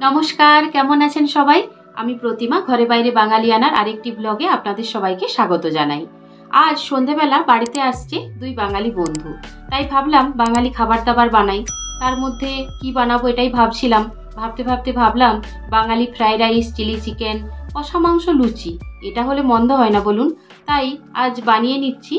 নমস্কার, কেমন আছেন সবাই? আমি প্রতিমা ঘরে বাইরে বাঙালিয়ানার আরেকটি ব্লগে আপনাদের সবাইকে স্বাগত জানাই। আজ সন্ধেবেলা বাড়িতে আসছে দুই বাঙালি বন্ধু, তাই ভাবলাম বাঙালি খাবার দাবার বানাই। তার মধ্যে কি বানাবো এটাই ভাবছিলাম। ভাবতে ভাবতে ভাবলাম বাঙালি ফ্রাইড রাইস, চিলি চিকেন, কষা মাংস, লুচি, এটা হলে মন্দ হয় না বলুন। তাই আজ বানিয়ে নিচ্ছি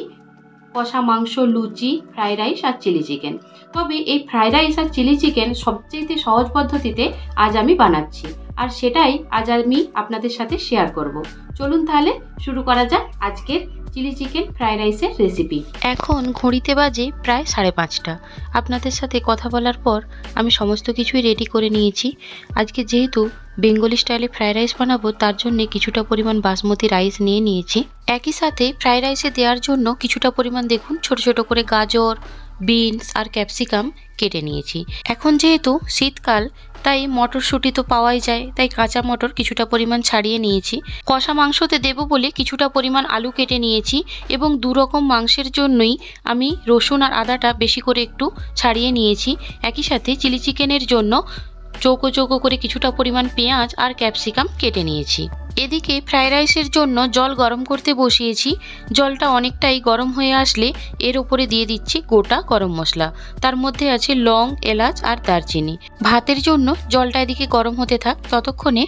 কষা মাংস, লুচি, ফ্রাইড রাইস আর চিলি চিকেন। তবে এই ফ্রাইড রাইস আর চিলি চিকেন সবচেয়ে সহজ পদ্ধতিতে আজ আমি বানাচ্ছি, আর সেটাই আজ আমি আপনাদের সাথে শেয়ার করব। চলুন তাহলে শুরু করা যাক আজকের চিলি চিকেন ফ্রাইড রাইসের রেসিপি। এখন ঘড়িতে বাজে প্রায় 5:30। আপনাদের সাথে কথা বলার পর আমি সমস্ত কিছুই রেডি করে নিয়েছি। আজকে যেহেতু বেঙ্গলি স্টাইলে ফ্রাইড রাইস বানাবো, তার জন্য কিছুটা পরিমাণ বাসমতি রাইস নিয়ে নিয়েছি। একই সাথে ফ্রাইড রাইসে দেওয়ার জন্য কিছুটা পরিমাণ দেখুন ছোট ছোট করে গাজর, বিনস আর ক্যাপসিকাম কেটে নিয়েছি। এখন যেহেতু শীতকাল, তাই মটরশুঁটি তো পাওয়াই যায়, তাই কাঁচা মটর কিছুটা পরিমাণ ছাড়িয়ে নিয়েছি। কষা মাংসতে দেবো বলে কিছুটা পরিমাণ আলু কেটে নিয়েছি, এবং দু রকম মাংসের জন্যই আমি রসুন আর আদাটা বেশি করে একটু ছাড়িয়ে নিয়েছি। একই সাথে চিলি চিকেনের জন্য চৌকো চৌকো করে কিছুটা পরিমাণ পেঁয়াজ আর ক্যাপসিকাম কেটে নিয়েছি। এদিকে ফ্রাইড রাইসের জন্য জল গরম করতে বসিয়েছি। জলটা অনেকটাই গরম হয়ে আসলে এর উপরে দিয়ে দিচ্ছি গোটা গরম মশলা। তার মধ্যে আছে লং, এলাচ আর দারচিনি। ভাতের জন্য জলটা এদিকে গরম হতে থাক। ততক্ষণে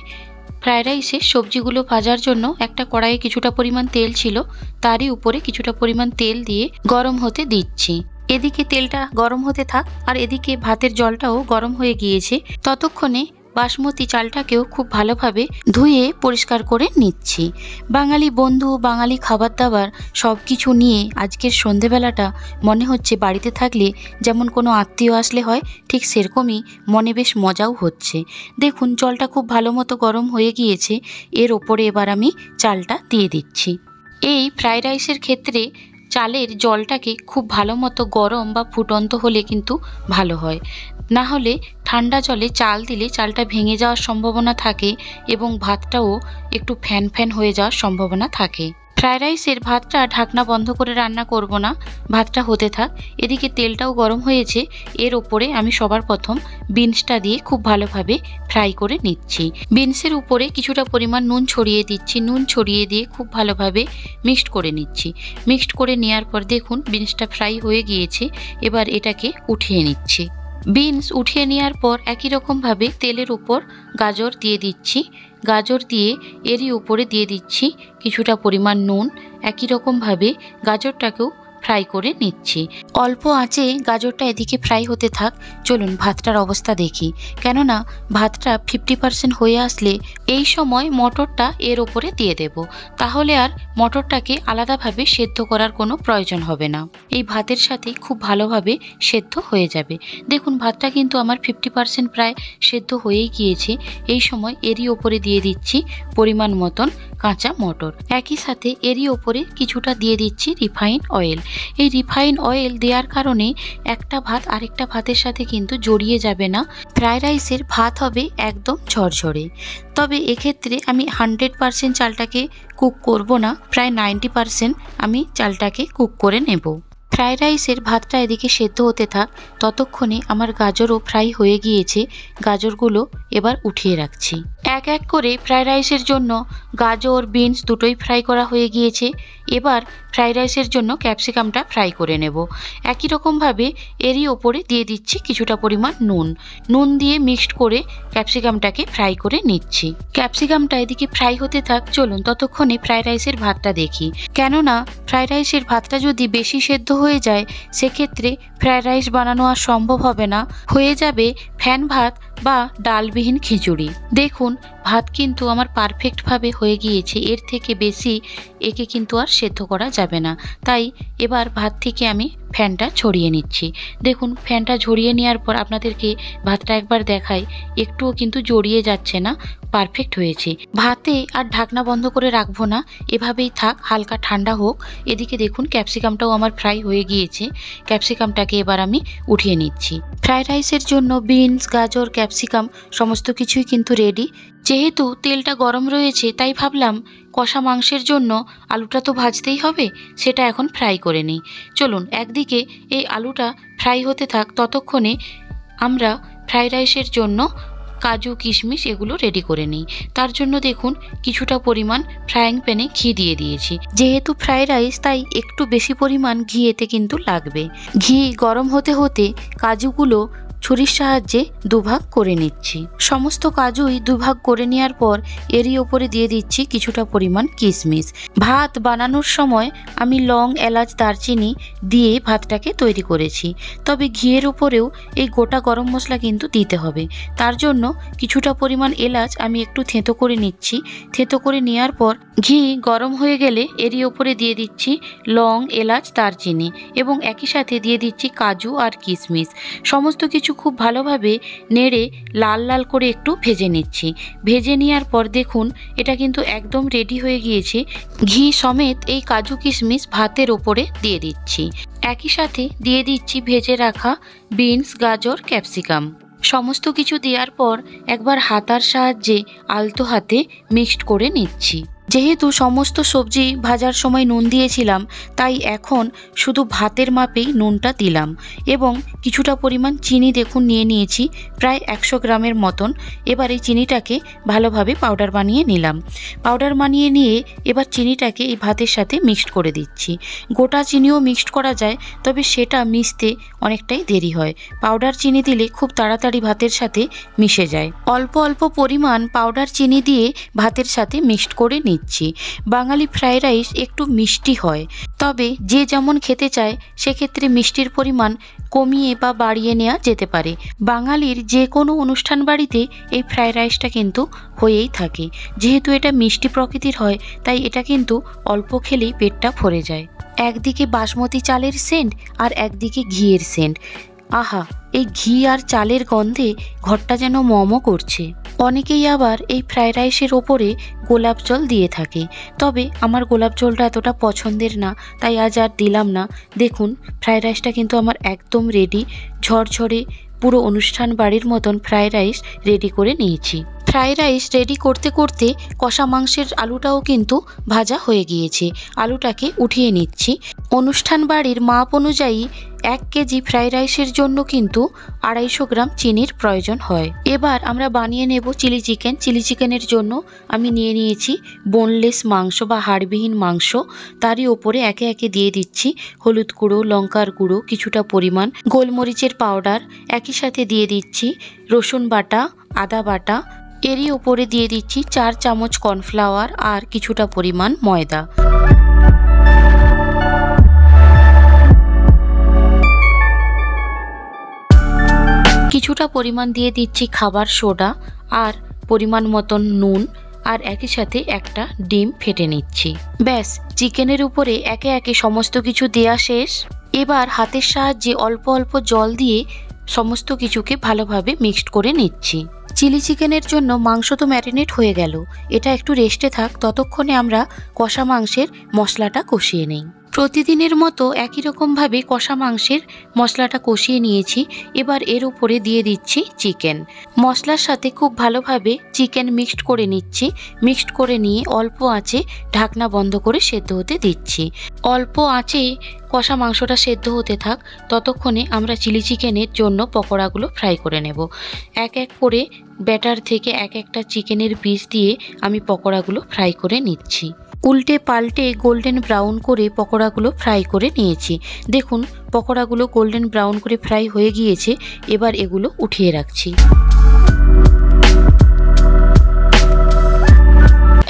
ফ্রাইড রাইসে সবজিগুলো ভাজার জন্য একটা কড়াইয়ে কিছুটা পরিমাণ তেল ছিল, তারই উপরে কিছুটা পরিমাণ তেল দিয়ে গরম হতে দিচ্ছি। এদিকে তেলটা গরম হতে থাক, আর এদিকে ভাতের জলটাও গরম হয়ে গিয়েছে। ততক্ষণে বাসমতি চালটাকেও খুব ভালোভাবে ধুয়ে পরিষ্কার করে নিচ্ছি। বাঙালি বন্ধু, বাঙালি খাবার দাবার সব কিছু নিয়ে আজকের সন্ধেবেলাটা মনে হচ্ছে বাড়িতে থাকলে যেমন কোনো আত্মীয় আসলে হয়, ঠিক সেরকমই মনে বেশ মজাও হচ্ছে। দেখুন জলটা খুব ভালো মতো গরম হয়ে গিয়েছে। এর ওপরে এবার আমি চালটা দিয়ে দিচ্ছি। এই ফ্রাইড রাইসের ক্ষেত্রে চালের জলটাকে খুব ভালো মতো গরম বা ফুটন্ত হলে কিন্তু ভালো হয়, না হলে ঠান্ডা জলে চাল দিলে চালটা ভেঙে যাওয়ার সম্ভাবনা থাকে, এবং ভাতটাও একটু ফ্যান ফ্যান হয়ে যাওয়ার সম্ভাবনা থাকে। ফ্রাইড রাইসের ভাতটা ঢাকনা বন্ধ করে রান্না করব না, ভাতটা হতে থাক। এদিকে তেলটাও গরম হয়েছে। এর ওপরে আমি সবার প্রথম বিনসটা দিয়ে খুব ভালোভাবে ফ্রাই করে নিচ্ছি। বিনসের উপরে কিছুটা পরিমাণ নুন ছড়িয়ে দিচ্ছি। নুন ছড়িয়ে দিয়ে খুব ভালোভাবে মিক্সড করে নিচ্ছি। মিক্সড করে নেওয়ার পর দেখুন বিনসটা ফ্রাই হয়ে গিয়েছে। এবার এটাকে উঠিয়ে নিচ্ছি। বিনস উঠিয়ে নেওয়ার পর একই রকমভাবে তেলের উপর গাজর দিয়ে দিচ্ছি। গাজর দিয়ে এরই উপরে দিয়ে দিচ্ছি কিছুটা পরিমাণ নুন। একই রকমভাবে গাজরটাকেও ফ্রাই করে নিচ্ছি। অল্প আঁচে গাজরটা এদিকে ফ্রাই হতে থাক। চলুন ভাতটার অবস্থা দেখি, কেননা ভাতটা 50% হয়ে আসলে এই সময় মটরটা এর ওপরে দিয়ে দেব। তাহলে আর মটরটাকে আলাদাভাবে সেদ্ধ করার কোনো প্রয়োজন হবে না, এই ভাতের সাথে খুব ভালোভাবে সেদ্ধ হয়ে যাবে। দেখুন ভাতটা কিন্তু আমার 50% প্রায় সেদ্ধ হয়েই গিয়েছে। এই সময় এরই ওপরে দিয়ে দিচ্ছি পরিমাণ মতন কাঁচা মটর। একই সাথে এরই ওপরে কিছুটা দিয়ে দিচ্ছি রিফাইন অয়েল। এই রিফাইন অয়েল দেওয়ার কারণে একটা ভাত আরেকটা ভাতের সাথে কিন্তু জড়িয়ে যাবে না। ফ্রাইড রাইসের ভাত হবে একদম ঝরঝরে। তবে এক্ষেত্রে আমি 100% চালটাকে কুক করব না, প্রায় 90% আমি চালটাকে কুক করে নেব। ফ্রাইড রাইসের ভাতটা এদিকে সেদ্ধ হতে থাক। ততক্ষণে আমার গাজরও ফ্রাই হয়ে গিয়েছে। গাজরগুলো এবার উঠিয়ে রাখছি। এক এক করে ফ্রাইড রাইসের জন্য গাজর, বিনস দুটোই ফ্রাই করা হয়ে গিয়েছে। এবার ফ্রাইড রাইসের জন্য ক্যাপসিকামটা ফ্রাই করে নেব। একই রকমভাবে এরই ওপরে দিয়ে দিচ্ছি কিছুটা পরিমাণ নুন। নুন দিয়ে মিক্সড করে ক্যাপসিকামটাকে ফ্রাই করে নিচ্ছি। ক্যাপসিকামটা এদিকে ফ্রাই হতে থাক। চলুন ততক্ষণে ফ্রাইড রাইসের ভাতটা দেখি, কেননা ফ্রাইড রাইসের ভাতটা যদি বেশি সেদ্ধ হয়ে যায় সেক্ষেত্রে ফ্রাইড রাইস বানানো আর সম্ভব হবে না, হয়ে যাবে ফ্যান ভাত বা ডালবিহীন খিচুড়ি। দেখুন ভাত কিন্তু আমার পারফেক্টভাবে হয়ে গিয়েছে। এর থেকে বেশি একে কিন্তু আর সেদ্ধ করা যাবে না। তাই এবার ভাত থেকে আমি ফ্যানটা ছড়িয়ে নিচ্ছি। দেখুন ফ্যানটা ঝরিয়ে নেওয়ার পর আপনাদেরকে ভাতটা একবার দেখাই, একটুও কিন্তু জড়িয়ে যাচ্ছে না, পারফেক্ট হয়েছে। ভাতে আর ঢাকনা বন্ধ করে রাখবো না, এভাবেই থাক, হালকা ঠান্ডা হোক। এদিকে দেখুন ক্যাপসিকামটাও আমার ফ্রাই হয়ে গিয়েছে। ক্যাপসিকামটাকে এবার আমি উঠিয়ে নিচ্ছি। ফ্রাইড রাইসের জন্য বিনস, গাজর, ক্যাপসিকাম সমস্ত কিছুই কিন্তু রেডি। যেহেতু তেলটা গরম রয়েছে, তাই ভাবলাম কষা মাংসের জন্য আলুটা তো ভাজতেই হবে, সেটা এখন ফ্রাই করে নিই। চলুন একদিকে এই আলুটা ফ্রাই হতে থাক। ততক্ষণে আমরা ফ্রাইড রাইসের জন্য কাজু কিশমিশ এগুলো রেডি করে নিই। তার জন্য দেখুন কিছুটা পরিমাণ ফ্রাইং প্যানে ঘি দিয়ে দিয়েছি। যেহেতু ফ্রাইড রাইস তাই একটু বেশি পরিমাণ ঘি এতে কিন্তু লাগবে। ঘি গরম হতে হতে কাজুগুলো ছুরির সাহায্যে দুভাগ করে নিচ্ছি। সমস্ত কাজুই দুভাগ করে নেওয়ার পর এরই ওপরে দিয়ে দিচ্ছি কিছুটা পরিমাণ কিশমিশ। ভাত বানানোর সময় আমি লং, এলাচ, দারচিনি দিয়ে ভাতটাকে তৈরি করেছি, তবে ঘিয়ের উপরেও এই গোটা গরম মশলা কিন্তু দিতে হবে। তার জন্য কিছুটা পরিমাণ এলাচ আমি একটু থেঁতো করে নিচ্ছি। থেঁতো করে নেওয়ার পর ঘি গরম হয়ে গেলে এরই ওপরে দিয়ে দিচ্ছি লং, এলাচ, দারচিনি এবং একই সাথে দিয়ে দিচ্ছি কাজু আর কিশমিশ। সমস্ত কিছু খুব ভালোভাবে নেড়ে লাল লাল করে একটু ভেজে নিচ্ছি। ভেজে নেওয়ার পর দেখুন এটা কিন্তু একদম রেডি হয়ে গিয়েছে। ঘি সমেত এই কাজু কিশমিশ ভাতের ওপরে দিয়ে দিচ্ছি। একই সাথে দিয়ে দিচ্ছি ভেজে রাখা বিনস, গাজর, ক্যাপসিকাম। সমস্ত কিছু দেওয়ার পর একবার হাতার সাহায্যে আলতো হাতে মিক্সড করে নিচ্ছি। যেহেতু সমস্ত সবজি ভাজার সময় নুন দিয়েছিলাম, তাই এখন শুধু ভাতের মাপেই নুনটা দিলাম এবং কিছুটা পরিমাণ চিনি দেখুন নিয়ে নিয়েছি, প্রায় 100 গ্রামের মতন। এবার এই চিনিটাকে ভালোভাবে পাউডার বানিয়ে নিলাম। পাউডার বানিয়ে নিয়ে এবার চিনিটাকে এই ভাতের সাথে মিক্সড করে দিচ্ছি। গোটা চিনিও মিক্সড করা যায়, তবে সেটা মিশতে অনেকটাই দেরি হয়। পাউডার চিনি দিলে খুব তাড়াতাড়ি ভাতের সাথে মিশে যায়। অল্প অল্প পরিমাণ পাউডার চিনি দিয়ে ভাতের সাথে মিক্সড করে নিচ্ছি। বাঙালি ফ্রাইড রাইস একটু মিষ্টি হয়, তবে যে যেমন খেতে চায় সেক্ষেত্রে মিষ্টির পরিমাণ কমিয়ে বা বাড়িয়ে নেওয়া যেতে পারে। বাঙালির যে কোনো অনুষ্ঠান বাড়িতে এই ফ্রাইড রাইসটা কিন্তু হয়েই থাকে। যেহেতু এটা মিষ্টি প্রকৃতির হয়, তাই এটা কিন্তু অল্প খেলেই পেটটা ভরে যায়। একদিকে বাসমতি চালের সেন্ট আর একদিকে ঘিয়ের সেন্ট। আহা, এই ঘি আর চালের গন্ধে ঘরটা যেন মমো করছে। অনেকেই আবার এই ফ্রাইড রাইসের ওপরে গোলাপ জল দিয়ে থাকে, তবে আমার গোলাপ জলটা এতটা পছন্দের না, তাই আজ আর দিলাম না। দেখুন ফ্রাইড রাইসটা কিন্তু আমার একদম রেডি। ঝরঝরে পুরো অনুষ্ঠান বাড়ির মতন ফ্রাইড রাইস রেডি করে নিয়েছি। ফ্রাইড রাইস রেডি করতে করতে কষা মাংসের আলুটাও কিন্তু ভাজা হয়ে গিয়েছে। আলুটাকে উঠিয়ে নিচ্ছি। অনুষ্ঠান বাড়ির মাপ অনুযায়ী 1 কেজি ফ্রাইড রাইসের জন্য কিন্তু 250 গ্রাম চিনির প্রয়োজন হয়। এবার আমরা বানিয়ে নেব চিলি চিকেন। চিলি চিকেনের জন্য আমি নিয়ে নিয়েছি বোনলেস মাংস বা হাড়বিহীন মাংস। তারই ওপরে একে একে দিয়ে দিচ্ছি হলুদ গুঁড়ো, লঙ্কার গুঁড়ো, কিছুটা পরিমাণ গোলমরিচের পাউডার, একই সাথে দিয়ে দিচ্ছি রসুন বাটা, আদা বাটা। এরই ওপরে দিয়ে দিচ্ছি 4 চামচ কর্নফ্লাওয়ার আর কিছুটা পরিমাণ ময়দা। কিছুটা পরিমাণ দিয়ে দিচ্ছি খাবার সোডা আর পরিমাণ মতন নুন, আর একই সাথে একটা ডিম ফেটে নিচ্ছি। ব্যাস, চিকেনের উপরে একে একে সমস্ত কিছু দেয়া শেষ। এবার হাতের সাহায্যে অল্প অল্প জল দিয়ে সমস্ত কিছুকে ভালোভাবে মিক্সড করে নিচ্ছি। চিলি চিকেনের জন্য মাংস তো ম্যারিনেট হয়ে গেল, এটা একটু রেস্টে থাক। ততক্ষণে আমরা কষা মাংসের মশলাটা কষিয়ে নেই। প্রতিদিনের মতো একই রকমভাবে কষা মাংসের মশলাটা কষিয়ে নিয়েছি। এবার এর উপরে দিয়ে দিচ্ছি চিকেন। মশলার সাথে খুব ভালোভাবে চিকেন মিক্সড করে নিচ্ছি। মিক্সড করে নিয়ে অল্প আঁচে ঢাকনা বন্ধ করে সেদ্ধ হতে দিচ্ছি। অল্প আঁচে কষা মাংসটা সেদ্ধ হতে থাক। ততক্ষণে আমরা চিলি চিকেনের জন্য পকোড়াগুলো ফ্রাই করে নেব। এক এক করে ব্যাটার থেকে এক একটা চিকেনের পিস দিয়ে আমি পকোড়াগুলো ফ্রাই করে নিচ্ছি। উল্টে পাল্টে গোল্ডেন ব্রাউন করে পকোড়াগুলো ফ্রাই করে নিয়েছি। দেখুন পকোড়াগুলো গোল্ডেন ব্রাউন করে ফ্রাই হয়ে গিয়েছে। এবার এগুলো উঠিয়ে রাখছি।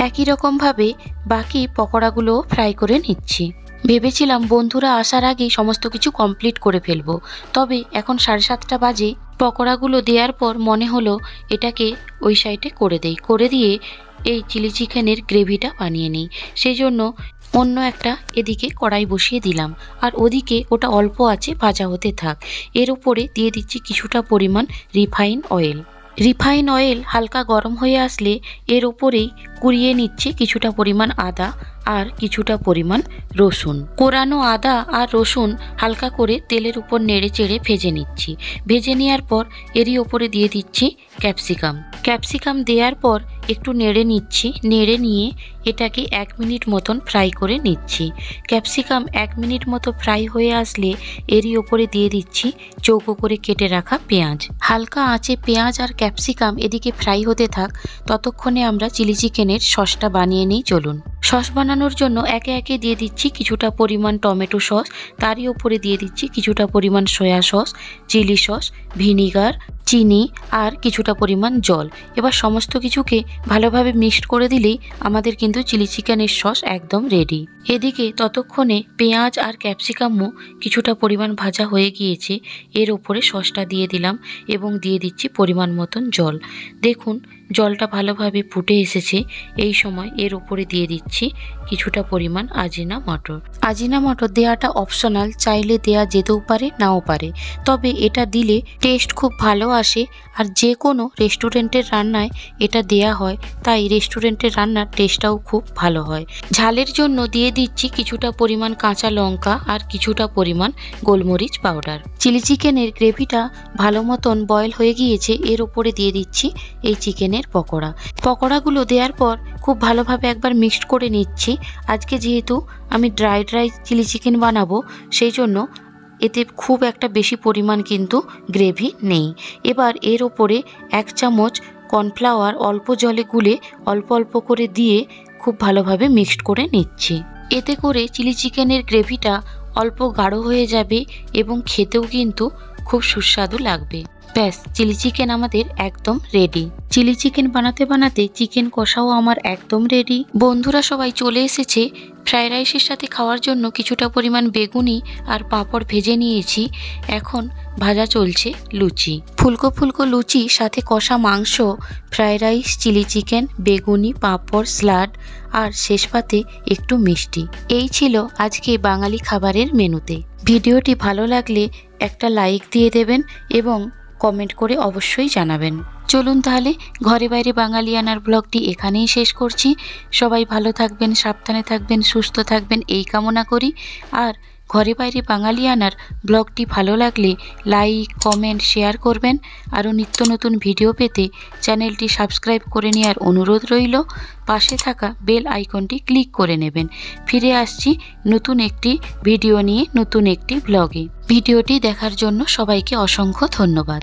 একই রকমভাবে বাকি পকোড়াগুলো ফ্রাই করে নিচ্ছি। ভেবেছিলাম বন্ধুরা আসার আগেই সমস্ত কিছু কমপ্লিট করে ফেলবো, তবে এখন 7:30 বাজে। পকোড়াগুলো দেওয়ার পর মনে হলো এটাকে ওই সাইডে করে দিয়ে এই চিলি চিকেনের গ্রেভিটা বানিয়ে নিই। সেই জন্য অন্য একটা এদিকে কড়াই বসিয়ে দিলাম, আর ওদিকে ওটা অল্প আছে ভাজা হতে থাক। এর উপরে দিয়ে দিচ্ছি কিছুটা পরিমাণ রিফাইন অয়েল। রিফাইন অয়েল হালকা গরম হয়ে আসলে এর উপরেই কুড়িয়ে নিচ্ছি কিছুটা পরিমাণ আদা আর কিছুটা পরিমাণ রসুন। কোরানো আদা আর রসুন হালকা করে তেলের উপর নেড়ে চেড়ে ভেজে নিচ্ছি। ভেজে নেওয়ার পর এরই ওপরে দিয়ে দিচ্ছি ক্যাপসিকাম। ক্যাপসিকাম দেওয়ার পর একটু নেড়ে নিচ্ছি। নেড়ে নিয়ে এটাকে 1 মিনিট মতন ফ্রাই করে নিচ্ছি। ক্যাপসিকাম 1 মিনিট মতো ফ্রাই হয়ে আসলে এরই ওপরে দিয়ে দিচ্ছি চৌকো করে কেটে রাখা পেঁয়াজ। হালকা আঁচে পেঁয়াজ আর ক্যাপসিকাম এদিকে ফ্রাই হতে থাক, ততক্ষণে আমরা চিলি চিকেনের সসটা বানিয়ে নিই। চলুন। সস বানানোর জন্য একে একে দিয়ে দিচ্ছি কিছুটা পরিমাণ টমেটো সস, তারই ওপরে দিয়ে দিচ্ছি কিছুটা পরিমাণ soy sauce, chilli sauce, vinegar, চিনি আর কিছুটা পরিমাণ জল। এবার সমস্ত কিছুকে ভালোভাবে মিক্সড করে দিলেই আমাদের কিন্তু চিলি চিকেনের সস একদম রেডি। এদিকে ততক্ষণে পেঁয়াজ আর ক্যাপসিকামও কিছুটা পরিমাণ ভাজা হয়ে গিয়েছে। এর ওপরে সসটা দিয়ে দিলাম এবং দিয়ে দিচ্ছি পরিমাণ মতন জল। দেখুন জলটা ভালোভাবে ফুটে এসেছে। এই সময় এর ওপরে দিয়ে দিচ্ছি কিছুটা পরিমাণ আজিনা মটর। আজিনা মটর দেওয়াটা অপশনাল, চাইলে দেয়া যেতেও পারে নাও পারে, তবে এটা দিলে টেস্ট খুব ভালো আসে। আর যে কোনো রেস্টুরেন্টের রান্নায় এটা দেয়া হয়, তাই রেস্টুরেন্টের রান্নার টেস্টটাও খুব ভালো হয়। ঝালের জন্য দিয়ে দিচ্ছি কিছুটা পরিমাণ কাঁচা লঙ্কা আর কিছুটা পরিমাণ গোলমরিচ পাউডার। চিলি চিকেনের গ্রেভিটা ভালো মতন বয়েল হয়ে গিয়েছে। এর উপরে দিয়ে দিচ্ছি এই চিকেনের পকোড়া। পকোড়াগুলো দেওয়ার পর খুব ভালোভাবে একবার মিক্সড করে নিচ্ছি। আজকে যেহেতু আমি ড্রাই চিলি চিকেন বানাবো, সেই জন্য এতে খুব একটা বেশি পরিমাণ কিন্তু গ্রেভি নেই। এবার এর ওপরে 1 চামচ কর্নফ্লাওয়ার অল্প জলে গুলে অল্প অল্প করে দিয়ে খুব ভালোভাবে মিক্সড করে নিচ্ছি। এতে করে চিলি চিকেনের গ্রেভিটা অল্প গাঢ় হয়ে যাবে এবং খেতেও কিন্তু খুব সুস্বাদু লাগবে। ব্যাস, চিলি চিকেন আমাদের একদম রেডি। চিলি চিকেন বানাতে বানাতে চিকেন কষাও আমার একদম রেডি। বন্ধুরা সবাই চলে এসেছে। ফ্রাইড রাইসের সাথে খাওয়ার জন্য কিছুটা পরিমাণ বেগুনি আর পাঁপড় ভেজে নিয়েছি। এখন ভাজা চলছে লুচি। ফুলকো ফুলকো লুচি, সাথে কষা মাংস, ফ্রাইড রাইস, চিলি চিকেন, বেগুনি, পাঁপড়, স্যালাড আর শেষ পাতে একটু মিষ্টি। এই ছিল আজকে বাঙালি খাবারের মেনুতে। ভিডিওটি ভালো লাগলে একটা লাইক দিয়ে দেবেন এবং কমেন্ট করে অবশ্যই জানাবেন। চলুন তাহলে ঘরে বাইরে বাঙালিয়ানার ব্লগটি এখানেই শেষ করছি। সবাই ভালো থাকবেন, সাবধানে থাকবেন, সুস্থ থাকবেন এই কামনা করি। আর ঘরে বাইরে বাঙালিয়ানার ব্লগটি ভালো লাগলে লাইক, কমেন্ট, শেয়ার করবেন। আরও নিত্য নতুন ভিডিও পেতে চ্যানেলটি সাবস্ক্রাইব করে নেওয়ার অনুরোধ রইল। পাশে থাকা বেল আইকনটি ক্লিক করে নেবেন। ফিরে আসছি নতুন একটি ভিডিও নিয়ে, নতুন একটি ব্লগে। ভিডিওটি দেখার জন্য সবাইকে অসংখ্য ধন্যবাদ।